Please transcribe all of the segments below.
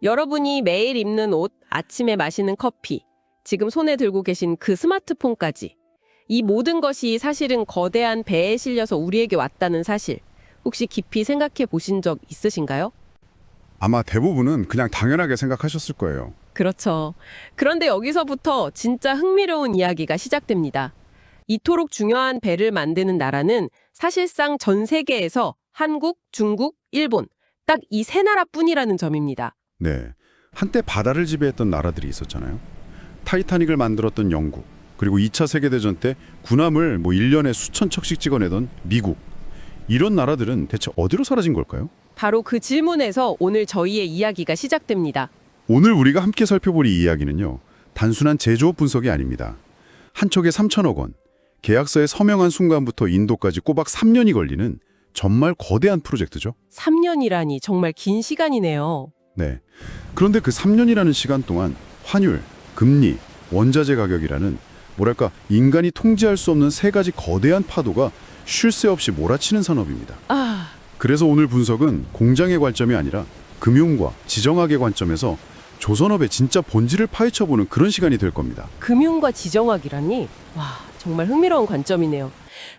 여러분이 매일 입는 옷, 아침에 마시는 커피, 지금 손에 들고 계신 그 스마트폰까지. 이 모든 것이 사실은 거대한 배에 실려서 우리에게 왔다는 사실. 혹시 깊이 생각해 보신 적 있으신가요? 아마 대부분은 그냥 당연하게 생각하셨을 거예요. 그렇죠. 그런데 여기서부터 진짜 흥미로운 이야기가 시작됩니다. 이토록 중요한 배를 만드는 나라는 사실상 전 세계에서 한국, 중국, 일본, 딱 이 세 나라뿐이라는 점입니다. 네, 한때 바다를 지배했던 나라들이 있었잖아요. 타이타닉을 만들었던 영국, 그리고 2차 세계대전 때 군함을 1년에 수천 척씩 찍어내던 미국. 이런 나라들은 대체 어디로 사라진 걸까요? 바로 그 질문에서 오늘 저희의 이야기가 시작됩니다. 오늘 우리가 함께 살펴볼 이 이야기는요. 단순한 제조업 분석이 아닙니다. 한 척에 3천억 원, 계약서에 서명한 순간부터 인도까지 꼬박 3년이 걸리는 정말 거대한 프로젝트죠. 3년이라니 정말 긴 시간이네요. 네. 그런데 그 3년이라는 시간 동안 환율, 금리, 원자재 가격이라는 뭐랄까 인간이 통제할 수 없는 세 가지 거대한 파도가 쉴 새 없이 몰아치는 산업입니다. 그래서 오늘 분석은 공장의 관점이 아니라 금융과 지정학의 관점에서 조선업의 진짜 본질을 파헤쳐보는 그런 시간이 될 겁니다. 금융과 지정학이라니? 와, 정말 흥미로운 관점이네요.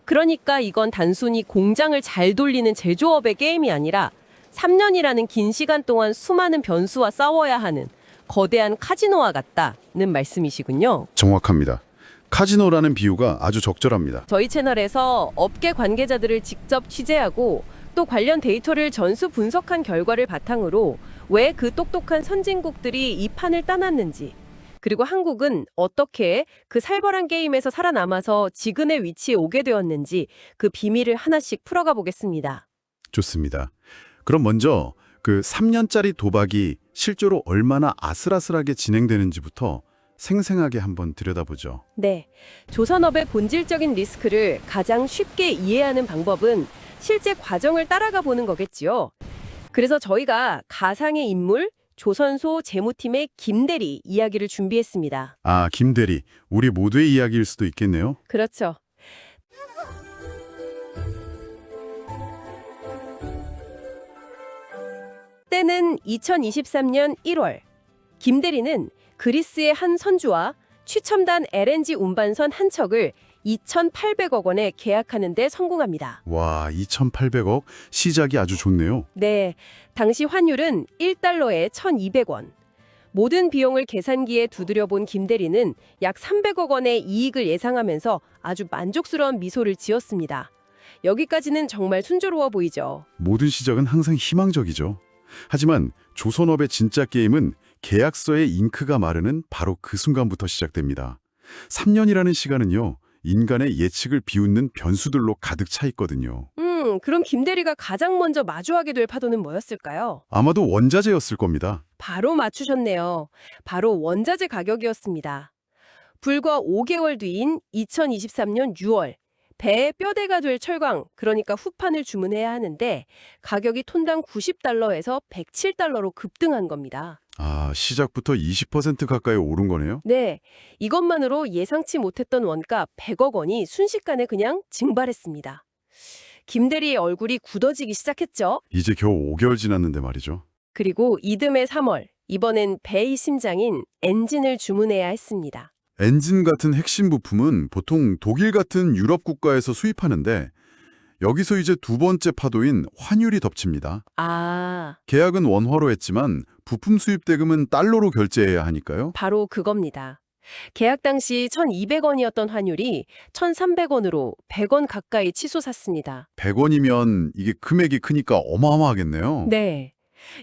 그러니까 이건 단순히 공장을 잘 돌리는 제조업의 게임이 아니라 3년이라는 긴 시간 동안 수많은 변수와 싸워야 하는 거대한 카지노와 같다는 말씀이시군요. 정확합니다. 카지노라는 비유가 아주 적절합니다. 저희 채널에서 업계 관계자들을 직접 취재하고 또 관련 데이터를 전수 분석한 결과를 바탕으로 왜 그 똑똑한 선진국들이 이 판을 따놨는지, 그리고 한국은 어떻게 그 살벌한 게임에서 살아남아서 지금의 위치에 오게 되었는지 그 비밀을 하나씩 풀어가 보겠습니다. 좋습니다. 그럼 먼저 그 3년짜리 도박이 실제로 얼마나 아슬아슬하게 진행되는지부터 생생하게 한번 들여다보죠. 네, 조선업의 본질적인 리스크를 가장 쉽게 이해하는 방법은 실제 과정을 따라가 보는 거겠지요. 그래서 저희가 가상의 인물, 조선소 재무팀의 김대리 이야기를 준비했습니다. 아, 김대리. 우리 모두의 이야기일 수도 있겠네요. 그렇죠. 때는 2023년 1월. 김대리는 그리스의 한 선주와 최첨단 LNG 운반선 한 척을 2,800억 원에 계약하는 데 성공합니다. 와, 2,800억? 시작이 아주 좋네요. 네, 당시 환율은 1달러에 1,200원. 모든 비용을 계산기에 두드려 본 김대리는 약 300억 원의 이익을 예상하면서 아주 만족스러운 미소를 지었습니다. 여기까지는 정말 순조로워 보이죠. 모든 시작은 항상 희망적이죠. 하지만 조선업의 진짜 게임은 계약서에 잉크가 마르는 바로 그 순간부터 시작됩니다. 3년이라는 시간은요, 인간의 예측을 비웃는 변수들로 가득 차 있거든요. 그럼 김대리가 가장 먼저 마주하게 될 파도는 뭐였을까요? 아마도 원자재였을 겁니다. 바로 맞추셨네요. 바로 원자재 가격이었습니다. 불과 5개월 뒤인 2023년 6월, 배의 뼈대가 될 철강, 그러니까 후판을 주문해야 하는데 가격이 톤당 90달러에서 107달러로 급등한 겁니다. 아, 시작부터 20% 가까이 오른 거네요? 네, 이것만으로 예상치 못했던 원가 100억 원이 순식간에 그냥 증발했습니다. 김대리의 얼굴이 굳어지기 시작했죠. 이제 겨우 5개월 지났는데 말이죠. 그리고 이듬해 3월, 이번엔 배의 심장인 엔진을 주문해야 했습니다. 엔진 같은 핵심 부품은 보통 독일 같은 유럽 국가에서 수입하는데 여기서 이제 두 번째 파도인 환율이 덮칩니다. 계약은 원화로 했지만 부품 수입 대금은 달러로 결제해야 하니까요. 바로 그겁니다. 계약 당시 1,200원이었던 환율이 1,300원으로 100원 가까이 치솟았습니다. 100원이면 이게 금액이 크니까 어마어마하겠네요. 네.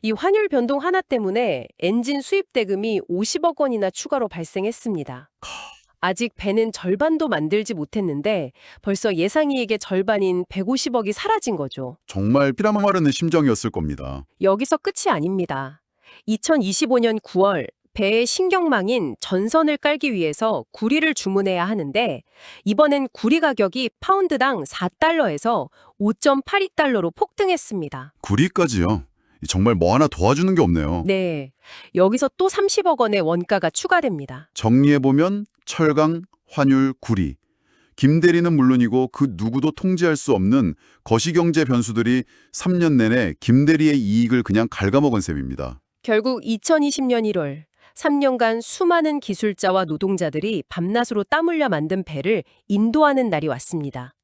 이 환율 변동 하나 때문에 엔진 수입 대금이 50억 원이나 추가로 발생했습니다. 아직 배는 절반도 만들지 못했는데 벌써 예상이익의 절반인 150억이 사라진 거죠. 정말 피라마 마르는 심정이었을 겁니다. 여기서 끝이 아닙니다. 2025년 9월 배의 신경망인 전선을 깔기 위해서 구리를 주문해야 하는데 이번엔 구리 가격이 파운드당 4달러에서 5.82달러로 폭등했습니다. 구리까지요? 정말 뭐 하나 도와주는 게 없네요. 네, 여기서 또 30억 원의 원가가 추가됩니다. 정리해보면 철강, 환율, 구리. 김대리는 물론이고 그 누구도 통제할 수 없는 거시경제 변수들이 3년 내내 김대리의 이익을 그냥 갉아먹은 셈입니다. 결국 2020년 1월 3년간 수많은 기술자와 노동자들이 밤낮으로 땀 흘려 만든 배를 인도하는 날이 왔습니다.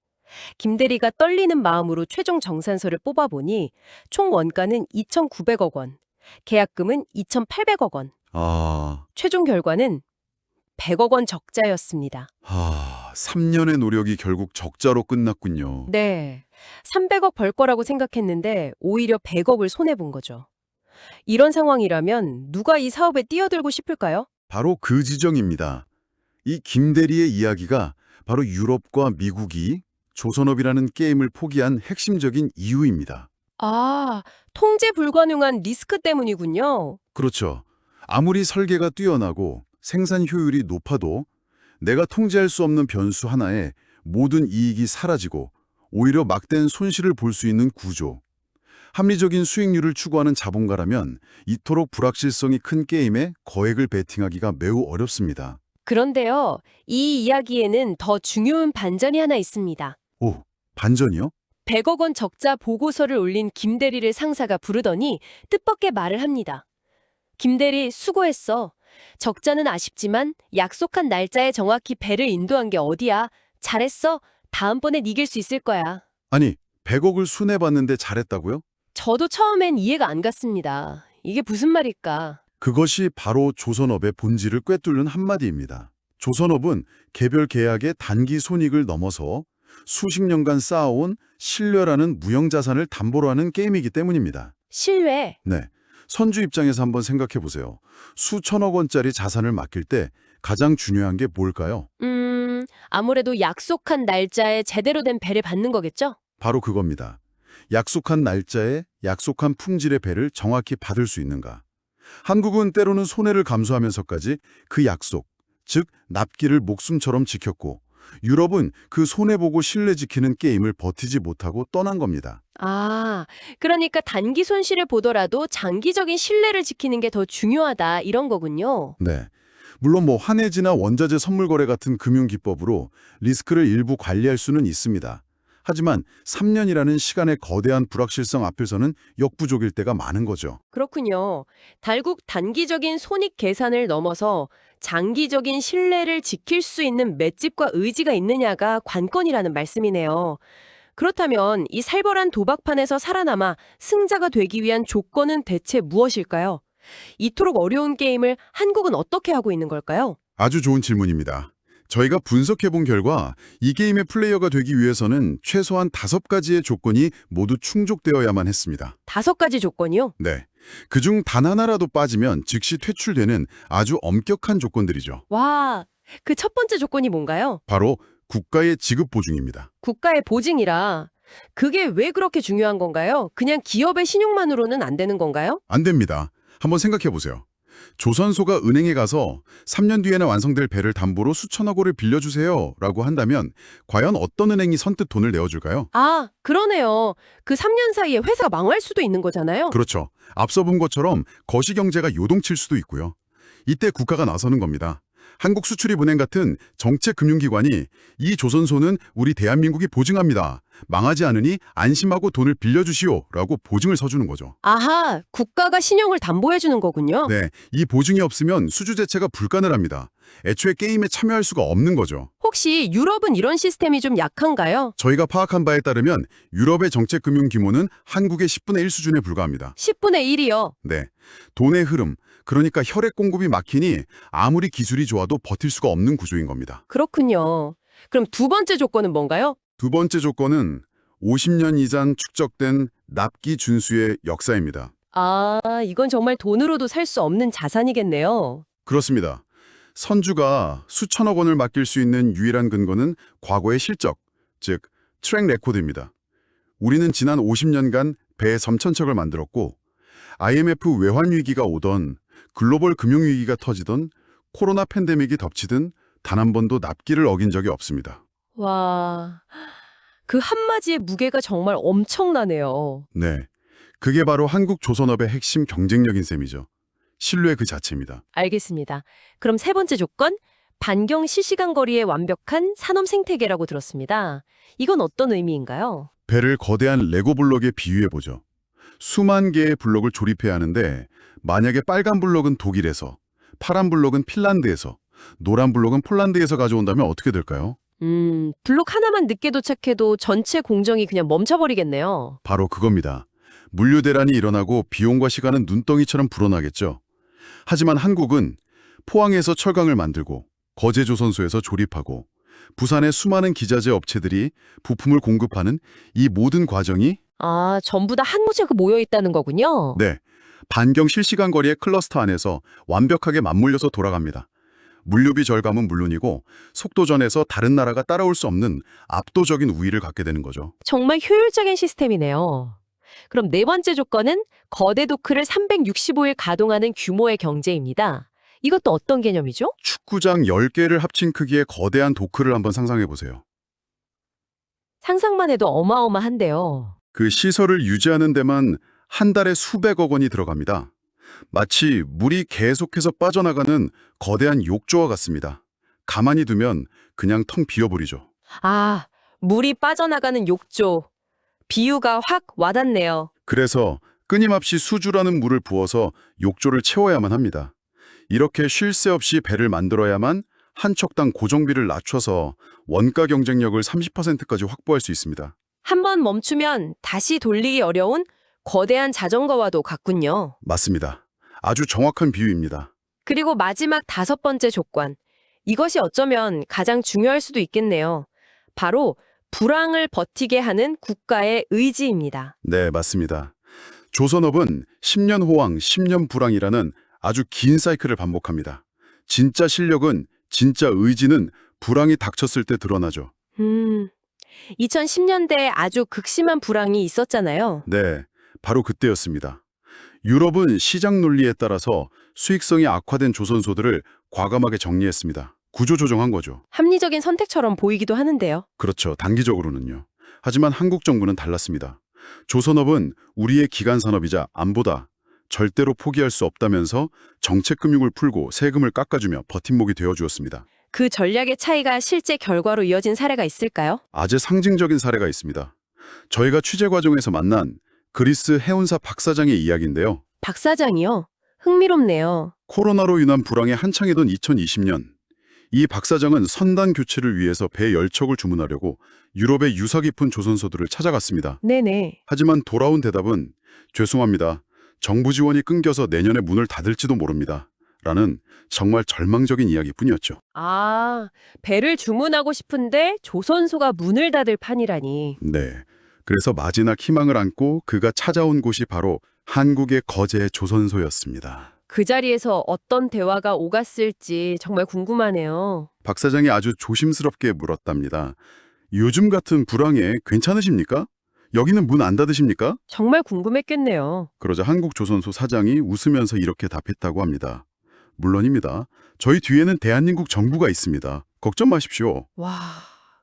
김대리가 떨리는 마음으로 최종 정산서를 뽑아보니 총 원가는 2,900억 원, 계약금은 2,800억 원, 아, 최종 결과는 100억 원 적자였습니다. 3년의 노력이 결국 적자로 끝났군요. 네, 300억 벌 거라고 생각했는데 오히려 100억을 손해본 거죠. 이런 상황이라면 누가 이 사업에 뛰어들고 싶을까요? 바로 그 지점입니다. 이 김대리의 이야기가 바로 유럽과 미국이 조선업이라는 게임을 포기한 핵심적인 이유입니다. 아, 통제 불가능한 리스크 때문이군요. 그렇죠. 아무리 설계가 뛰어나고 생산 효율이 높아도 내가 통제할 수 없는 변수 하나에 모든 이익이 사라지고 오히려 막대한 손실을 볼 수 있는 구조. 합리적인 수익률을 추구하는 자본가라면 이토록 불확실성이 큰 게임에 거액을 베팅하기가 매우 어렵습니다. 그런데요, 이 이야기에는 더 중요한 반전이 하나 있습니다. 오, 반전이요? 100억 원 적자 보고서를 올린 김대리를 상사가 부르더니 뜻밖의 말을 합니다. 김대리 수고했어. 적자는 아쉽지만 약속한 날짜에 정확히 배를 인도한 게 어디야. 잘했어. 다음번엔 이길 수 있을 거야. 아니, 100억을 순해봤는데 잘했다고요? 저도 처음엔 이해가 안 갔습니다. 이게 무슨 말일까? 그것이 바로 조선업의 본질을 꿰뚫는 한마디입니다. 조선업은 개별 계약의 단기 손익을 넘어서 수십 년간 쌓아온 신뢰라는 무형자산을 담보로 하는 게임이기 때문입니다. 신뢰. 네, 선주 입장에서 한번 생각해 보세요. 수천억 원짜리 자산을 맡길 때 가장 중요한 게 뭘까요? 아무래도 약속한 날짜에 제대로 된 배를 받는 거겠죠? 바로 그겁니다. 약속한 날짜에 약속한 품질의 배를 정확히 받을 수 있는가. 한국은 때로는 손해를 감수하면서까지 그 약속, 즉 납기를 목숨처럼 지켰고 유럽은 그 손해보고 신뢰 지키는 게임을 버티지 못하고 떠난 겁니다. 아, 그러니까 단기 손실을 보더라도 장기적인 신뢰를 지키는 게 더 중요하다 이런 거군요. 네. 물론 환해지나 원자재 선물 거래 같은 금융 기법으로 리스크를 일부 관리할 수는 있습니다. 하지만 3년이라는 시간의 거대한 불확실성 앞에서는 역부족일 때가 많은 거죠. 그렇군요. 결국 단기적인 손익 계산을 넘어서 장기적인 신뢰를 지킬 수 있는 맷집과 의지가 있느냐가 관건이라는 말씀이네요. 그렇다면 이 살벌한 도박판에서 살아남아 승자가 되기 위한 조건은 대체 무엇일까요? 이토록 어려운 게임을 한국은 어떻게 하고 있는 걸까요? 아주 좋은 질문입니다. 저희가 분석해본 결과 이 게임의 플레이어가 되기 위해서는 최소한 5가지의 조건이 모두 충족되어야만 했습니다. 5가지 조건이요? 네. 그중 단 하나라도 빠지면 즉시 퇴출되는 아주 엄격한 조건들이죠. 와, 그 첫 번째 조건이 뭔가요? 바로 국가의 지급 보증입니다. 국가의 보증이라. 그게 왜 그렇게 중요한 건가요? 그냥 기업의 신용만으로는 안 되는 건가요? 안 됩니다. 한번 생각해 보세요. 조선소가 은행에 가서 3년 뒤에는 완성될 배를 담보로 수천억 원을 빌려주세요 라고 한다면 과연 어떤 은행이 선뜻 돈을 내어줄까요? 아, 그러네요. 그 3년 사이에 회사가 망할 수도 있는 거잖아요. 그렇죠. 앞서 본 것처럼 거시경제가 요동칠 수도 있고요. 이때 국가가 나서는 겁니다. 한국수출입은행 같은 정책금융기관이 이 조선소는 우리 대한민국이 보증합니다. 망하지 않으니 안심하고 돈을 빌려주시오 라고 보증을 서주는 거죠. 아하, 국가가 신용을 담보해 주는 거군요. 네, 이 보증이 없으면 수주 자체가 불가능합니다. 애초에 게임에 참여할 수가 없는 거죠. 혹시 유럽은 이런 시스템이 좀 약한가요? 저희가 파악한 바에 따르면 유럽의 정책금융 규모는 한국의 10분의 1 수준에 불과합니다. 10분의 1이요. 네, 돈의 흐름, 그러니까 혈액 공급이 막히니 아무리 기술이 좋아도 버틸 수가 없는 구조인 겁니다. 그렇군요. 그럼 두 번째 조건은 뭔가요? 두 번째 조건은 50년 이상 축적된 납기 준수의 역사입니다. 아, 이건 정말 돈으로도 살 수 없는 자산이겠네요. 그렇습니다. 선주가 수천억 원을 맡길 수 있는 유일한 근거는 과거의 실적, 즉 트랙 레코드입니다. 우리는 지난 50년간 배 3,000척을 만들었고 IMF 외환 위기가 오던 글로벌 금융 위기가 터지던 코로나 팬데믹이 덮치든 단 한 번도 납기를 어긴 적이 없습니다. 와, 그 한마디의 무게가 정말 엄청나네요. 네, 그게 바로 한국 조선업의 핵심 경쟁력인 셈이죠. 신뢰 그 자체입니다. 알겠습니다. 그럼 세 번째 조건, 반경 실시간 거리의 완벽한 산업 생태계라고 들었습니다. 이건 어떤 의미인가요? 배를 거대한 레고 블록에 비유해보죠. 수만 개의 블록을 조립해야 하는데 만약에 빨간 블록은 독일에서, 파란 블록은 핀란드에서, 노란 블록은 폴란드에서 가져온다면 어떻게 될까요? 블록 하나만 늦게 도착해도 전체 공정이 그냥 멈춰버리겠네요. 바로 그겁니다. 물류 대란이 일어나고 비용과 시간은 눈덩이처럼 불어나겠죠. 하지만 한국은 포항에서 철강을 만들고 거제 조선소에서 조립하고 부산의 수많은 기자재 업체들이 부품을 공급하는 이 모든 과정이 아, 전부 다 한 곳에 모여 있다는 거군요. 네, 반경 실시간 거리의 클러스터 안에서 완벽하게 맞물려서 돌아갑니다. 물류비 절감은 물론이고 속도전에서 다른 나라가 따라올 수 없는 압도적인 우위를 갖게 되는 거죠. 정말 효율적인 시스템이네요. 그럼 네 번째 조건은 거대 도크를 365일 가동하는 규모의 경제입니다. 이것도 어떤 개념이죠? 축구장 10개를 합친 크기의 거대한 도크를 한번 상상해 보세요. 상상만 해도 어마어마한데요. 그 시설을 유지하는 데만 한 달에 수백억 원이 들어갑니다. 마치 물이 계속해서 빠져나가는 거대한 욕조와 같습니다. 가만히 두면 그냥 텅 비어버리죠. 아, 물이 빠져나가는 욕조. 비유가 확 와닿네요. 그래서 끊임없이 수주라는 물을 부어서 욕조를 채워야만 합니다. 이렇게 쉴 새 없이 배를 만들어야만 한 척당 고정비를 낮춰서 원가 경쟁력을 30%까지 확보할 수 있습니다. 한번 멈추면 다시 돌리기 어려운 거대한 자전거와도 같군요. 맞습니다. 아주 정확한 비유입니다. 그리고 마지막 다섯 번째 조건. 이것이 어쩌면 가장 중요할 수도 있겠네요. 바로 불황을 버티게 하는 국가의 의지입니다. 네, 맞습니다. 조선업은 10년 호황, 10년 불황이라는 아주 긴 사이클을 반복합니다. 진짜 실력은, 진짜 의지는 불황이 닥쳤을 때 드러나죠. 2010년대에 아주 극심한 불황이 있었잖아요. 네, 바로 그때였습니다. 유럽은 시장 논리에 따라서 수익성이 악화된 조선소들을 과감하게 정리했습니다. 구조조정한 거죠. 합리적인 선택처럼 보이기도 하는데요. 그렇죠. 단기적으로는요. 하지만 한국 정부는 달랐습니다. 조선업은 우리의 기간 산업이자 안보다 절대로 포기할 수 없다면서 정책금융을 풀고 세금을 깎아주며 버팀목이 되어주었습니다. 그 전략의 차이가 실제 결과로 이어진 사례가 있을까요? 아주 상징적인 사례가 있습니다. 저희가 취재 과정에서 만난 그리스 해운사 박 사장의 이야기인데요. 박 사장이요? 흥미롭네요. 코로나로 인한 불황이 한창이던 2020년, 이 박 사장은 선단 교체를 위해서 배 10척을 주문하려고 유럽의 유서 깊은 조선소들을 찾아갔습니다. 네네. 하지만 돌아온 대답은 죄송합니다. 정부 지원이 끊겨서 내년에 문을 닫을지도 모릅니다. 라는 정말 절망적인 이야기뿐이었죠. 아, 배를 주문하고 싶은데 조선소가 문을 닫을 판이라니. 네. 그래서 마지막 희망을 안고 그가 찾아온 곳이 바로 한국의 거제 조선소였습니다. 그 자리에서 어떤 대화가 오갔을지 정말 궁금하네요. 박 사장이 아주 조심스럽게 물었답니다. 요즘 같은 불황에 괜찮으십니까? 여기는 문 안 닫으십니까? 정말 궁금했겠네요. 그러자 한국조선소 사장이 웃으면서 이렇게 답했다고 합니다. 물론입니다. 저희 뒤에는 대한민국 정부가 있습니다. 걱정 마십시오. 와,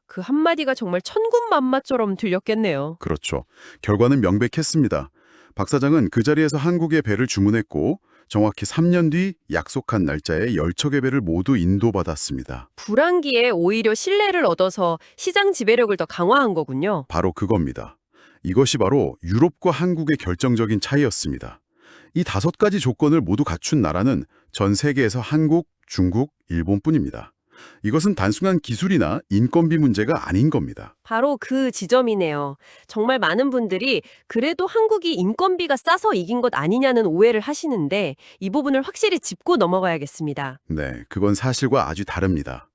그 한마디가 정말 천군만마처럼 들렸겠네요. 그렇죠. 결과는 명백했습니다. 박 사장은 그 자리에서 한국의 배를 주문했고 정확히 3년 뒤 약속한 날짜에 10척의 배를 모두 인도받았습니다. 불황기에 오히려 신뢰를 얻어서 시장 지배력을 더 강화한 거군요. 바로 그겁니다. 이것이 바로 유럽과 한국의 결정적인 차이였습니다. 이 5가지 조건을 모두 갖춘 나라는 전 세계에서 한국, 중국, 일본뿐입니다. 이것은 단순한 기술이나 인건비 문제가 아닌 겁니다. 바로 그 지점이네요. 정말 많은 분들이 그래도 한국이 인건비가 싸서 이긴 것 아니냐는 오해를 하시는데 이 부분을 확실히 짚고 넘어가야겠습니다. 네, 그건 사실과 아주 다릅니다.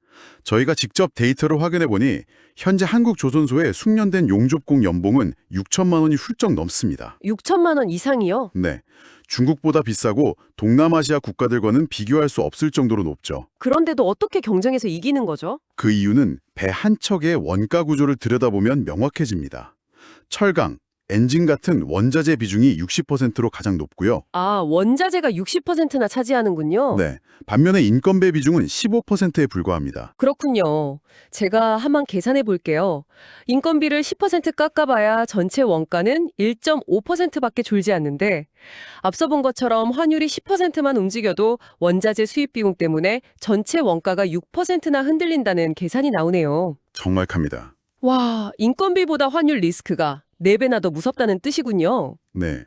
저희가 직접 데이터를 확인해 보니 현재 한국 조선소의 숙련된 용접공 연봉은 6천만 원이 훌쩍 넘습니다. 6천만 원 이상이요? 네, 중국보다 비싸고 동남아시아 국가들과는 비교할 수 없을 정도로 높죠. 그런데도 어떻게 경쟁에서 이기는 거죠? 그 이유는 배 한 척의 원가 구조를 들여다보면 명확해집니다. 철강, 엔진 같은 원자재 비중이 60%로 가장 높고요. 아, 원자재가 60%나 차지하는군요. 네, 반면에 인건비 비중은 15%에 불과합니다. 그렇군요. 제가 한번 계산해 볼게요. 인건비를 10% 깎아봐야 전체 원가는 1.5%밖에 줄지 않는데 앞서 본 것처럼 환율이 10%만 움직여도 원자재 수입 비용 때문에 전체 원가가 6%나 흔들린다는 계산이 나오네요. 정확합니다. 와, 인건비보다 환율 리스크가 4배나 더 무섭다는 뜻이군요. 네.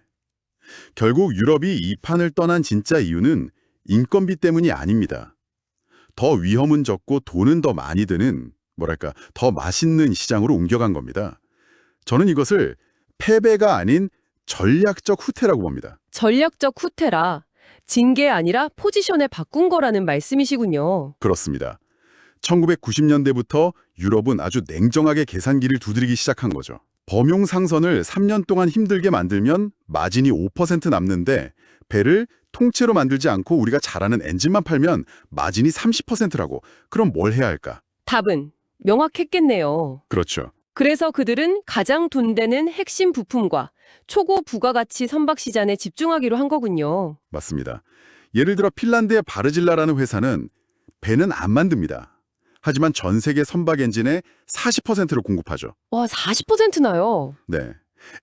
결국 유럽이 이 판을 떠난 진짜 이유는 인건비 때문이 아닙니다. 더 위험은 적고 돈은 더 많이 드는, 더 맛있는 시장으로 옮겨간 겁니다. 저는 이것을 패배가 아닌 전략적 후퇴라고 봅니다. 전략적 후퇴라 진 게 아니라 포지션을 바꾼 거라는 말씀이시군요. 그렇습니다. 1990년대부터 유럽은 아주 냉정하게 계산기를 두드리기 시작한 거죠. 범용 상선을 3년 동안 힘들게 만들면 마진이 5% 남는데 배를 통째로 만들지 않고 우리가 잘 아는 엔진만 팔면 마진이 30%라고. 그럼 뭘 해야 할까? 답은 명확했겠네요. 그렇죠. 그래서 그들은 가장 돈 되는 핵심 부품과 초고 부가가치 선박 시장에 집중하기로 한 거군요. 맞습니다. 예를 들어 핀란드의 바르질라라는 회사는 배는 안 만듭니다. 하지만 전 세계 선박 엔진의 40%를 공급하죠. 와, 40%나요. 네.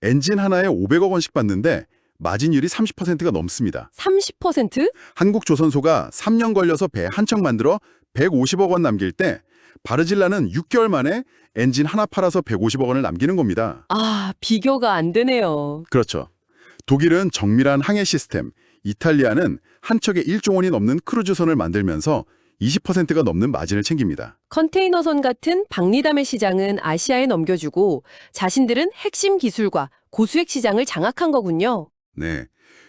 엔진 하나에 500억 원씩 받는데 마진율이 30%가 넘습니다. 30%? 한국조선소가 3년 걸려서 배 한 척 만들어 150억 원 남길 때 바르질라는 6개월 만에 엔진 하나 팔아서 150억 원을 남기는 겁니다. 아, 비교가 안 되네요. 그렇죠. 독일은 정밀한 항해 시스템, 이탈리아는 한 척에 1조 원이 넘는 크루즈선을 만들면서 20%가 넘는 마진을 챙깁니다. 컨테이너선 같은 박리담의 시장은 아시아에 넘겨주고 자신들은 핵심 기술과 고수익 시장을 장악한 거군요. 네,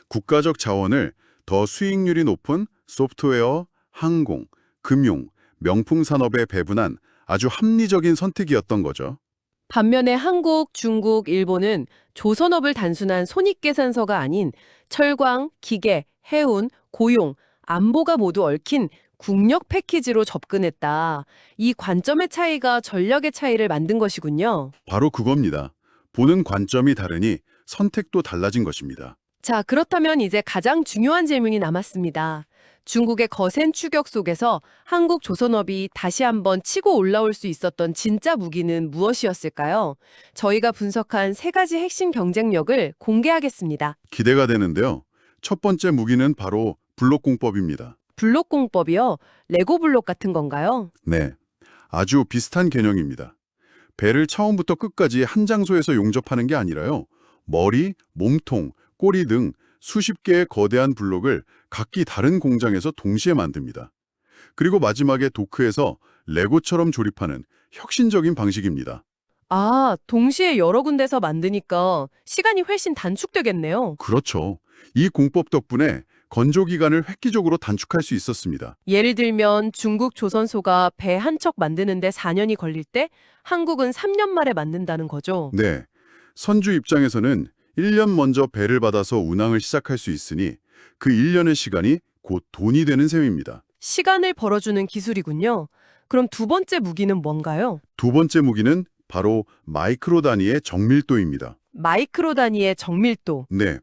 국가적 자원을 더 수익률이 높은 소프트웨어, 항공, 금융, 명품 산업에 배분한 아주 합리적인 선택이었던 거죠. 반면에 한국, 중국, 일본은 조선업을 단순한 손익계산서가 아닌 철강, 기계, 해운, 고용, 안보가 모두 얽힌 국력 패키지로 접근했다. 이 관점의 차이가 전략의 차이를 만든 것이군요. 바로 그겁니다. 보는 관점이 다르니 선택도 달라진 것입니다. 자, 그렇다면 이제 가장 중요한 질문이 남았습니다. 중국의 거센 추격 속에서 한국 조선업이 다시 한번 치고 올라올 수 있었던 진짜 무기는 무엇이었을까요? 저희가 분석한 세 가지 핵심 경쟁력을 공개하겠습니다. 기대가 되는데요. 첫 번째 무기는 바로 블록공법입니다. 블록공법이요? 레고 블록 같은 건가요? 네, 아주 비슷한 개념입니다. 배를 처음부터 끝까지 한 장소에서 용접하는 게 아니라요. 머리, 몸통, 꼬리 등 수십 개의 거대한 블록을 각기 다른 공장에서 동시에 만듭니다. 그리고 마지막에 도크에서 레고처럼 조립하는 혁신적인 방식입니다. 아, 동시에 여러 군데서 만드니까 시간이 훨씬 단축되겠네요. 그렇죠. 이 공법 덕분에 건조 기간을 획기적으로 단축할 수 있었습니다. 예를 들면 중국 조선소가 배 한 척 만드는데 4년이 걸릴 때 한국은 3년 만에 만든다는 거죠. 네, 선주 입장에서는 1년 먼저 배를 받아서 운항을 시작할 수 있으니 그 1년의 시간이 곧 돈이 되는 셈입니다. 시간을 벌어주는 기술이군요. 그럼 두 번째 무기는 뭔가요? 두 번째 무기는 바로 마이크로 단위의 정밀도입니다. 마이크로 단위의 정밀도. 네,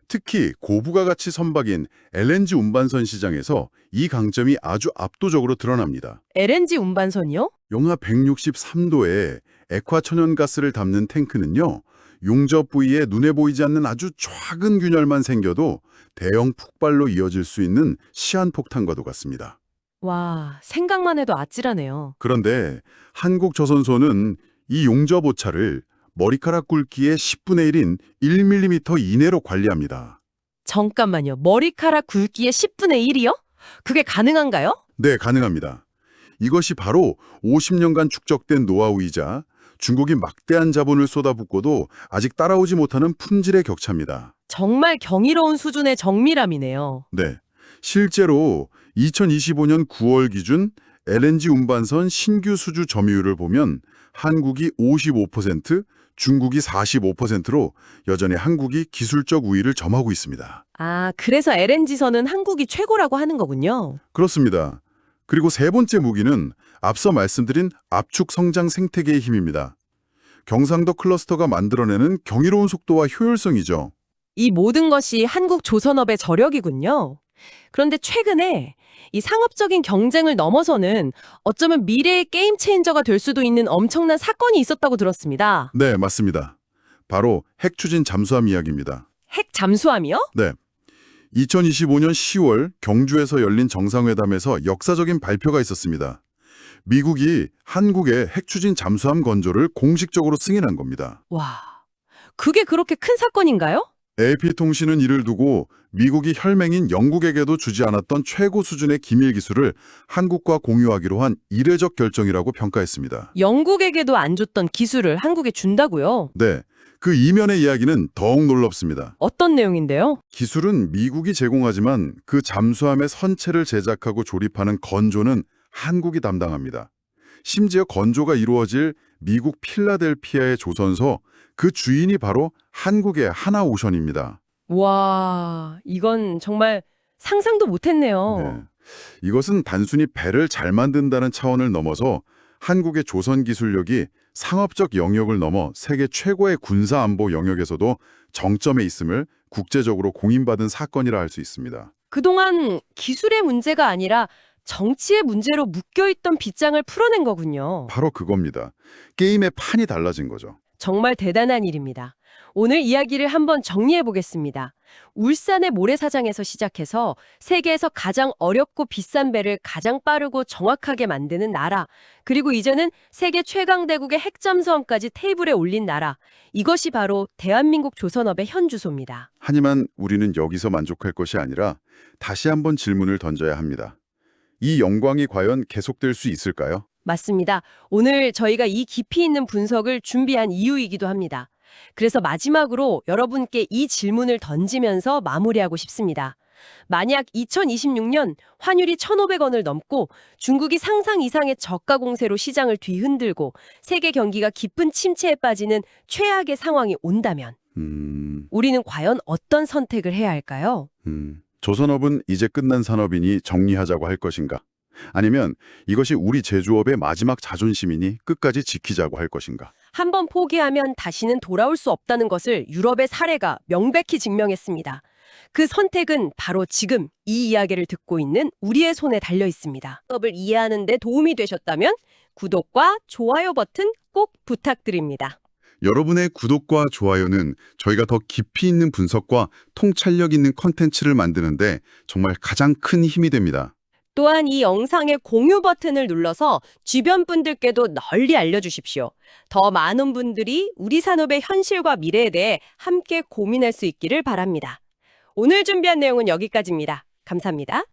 특히 고부가가치 선박인 LNG 운반선 시장에서 이 강점이 아주 압도적으로 드러납니다. LNG 운반선이요? 영하 163도에 액화천연가스를 담는 탱크는요. 용접 부위에 눈에 보이지 않는 아주 작은 균열만 생겨도 대형 폭발로 이어질 수 있는 시한폭탄과도 같습니다. 와, 생각만 해도 아찔하네요. 그런데 한국조선소는 이 용접 오차를 머리카락 굵기의 10분의 1인 1mm 이내로 관리합니다. 잠깐만요. 머리카락 굵기의 10분의 1이요? 그게 가능한가요? 네, 가능합니다. 이것이 바로 50년간 축적된 노하우이자 중국이 막대한 자본을 쏟아붓고도 아직 따라오지 못하는 품질의 격차입니다. 정말 경이로운 수준의 정밀함이네요. 네, 실제로 2025년 9월 기준 LNG 운반선 신규 수주 점유율을 보면 한국이 55%, 중국이 45%로 여전히 한국이 기술적 우위를 점하고 있습니다. 아, 그래서 LNG선은 한국이 최고라고 하는 거군요. 그렇습니다. 그리고 세 번째 무기는 앞서 말씀드린 압축 성장 생태계의 힘입니다. 경상도 클러스터가 만들어내는 경이로운 속도와 효율성이죠. 이 모든 것이 한국 조선업의 저력이군요. 그런데 최근에 이 상업적인 경쟁을 넘어서는 어쩌면 미래의 게임 체인저가 될 수도 있는 엄청난 사건이 있었다고 들었습니다. 네, 맞습니다. 바로 핵 추진 잠수함 이야기입니다. 핵 잠수함이요? 네. 2025년 10월 경주에서 열린 정상회담에서 역사적인 발표가 있었습니다. 미국이 한국의 핵 추진 잠수함 건조를 공식적으로 승인한 겁니다. 와, 그게 그렇게 큰 사건인가요? AP통신은 이를 두고 미국이 혈맹인 영국에게도 주지 않았던 최고 수준의 기밀 기술을 한국과 공유하기로 한 이례적 결정이라고 평가했습니다. 영국에게도 안 줬던 기술을 한국에 준다고요? 네, 그 이면의 이야기는 더욱 놀랍습니다. 어떤 내용인데요? 기술은 미국이 제공하지만 그 잠수함의 선체를 제작하고 조립하는 건조는 한국이 담당합니다. 심지어 건조가 이루어질 미국 필라델피아의 조선소, 그 주인이 바로 한국의 하나오션입니다. 와, 이건 정말 상상도 못했네요. 네. 이것은 단순히 배를 잘 만든다는 차원을 넘어서 한국의 조선 기술력이 상업적 영역을 넘어 세계 최고의 군사안보 영역에서도 정점에 있음을 국제적으로 공인받은 사건이라 할 수 있습니다. 그동안 기술의 문제가 아니라 정치의 문제로 묶여있던 빗장을 풀어낸 거군요. 바로 그겁니다. 게임의 판이 달라진 거죠. 정말 대단한 일입니다. 오늘 이야기를 한번 정리해 보겠습니다. 울산의 모래사장에서 시작해서 세계에서 가장 어렵고 비싼 배를 가장 빠르고 정확하게 만드는 나라, 그리고 이제는 세계 최강대국의 핵잠수함까지 테이블에 올린 나라, 이것이 바로 대한민국 조선업의 현 주소입니다. 하지만 우리는 여기서 만족할 것이 아니라 다시 한번 질문을 던져야 합니다. 이 영광이 과연 계속될 수 있을까요? 맞습니다. 오늘 저희가 이 깊이 있는 분석을 준비한 이유이기도 합니다. 그래서 마지막으로 여러분께 이 질문을 던지면서 마무리하고 싶습니다. 만약 2026년 환율이 1,500원을 넘고 중국이 상상 이상의 저가 공세로 시장을 뒤흔들고 세계 경기가 깊은 침체에 빠지는 최악의 상황이 온다면 우리는 과연 어떤 선택을 해야 할까요? 조선업은 이제 끝난 산업이니 정리하자고 할 것인가? 아니면 이것이 우리 제조업의 마지막 자존심이니 끝까지 지키자고 할 것인가? 한번 포기하면 다시는 돌아올 수 없다는 것을 유럽의 사례가 명백히 증명했습니다. 그 선택은 바로 지금 이 이야기를 듣고 있는 우리의 손에 달려 있습니다. 수업을 이해하는 데 도움이 되셨다면 구독과 좋아요 버튼 꼭 부탁드립니다. 여러분의 구독과 좋아요는 저희가 더 깊이 있는 분석과 통찰력 있는 컨텐츠를 만드는데 정말 가장 큰 힘이 됩니다. 또한 이 영상의 공유 버튼을 눌러서 주변 분들께도 널리 알려주십시오. 더 많은 분들이 우리 산업의 현실과 미래에 대해 함께 고민할 수 있기를 바랍니다. 오늘 준비한 내용은 여기까지입니다. 감사합니다.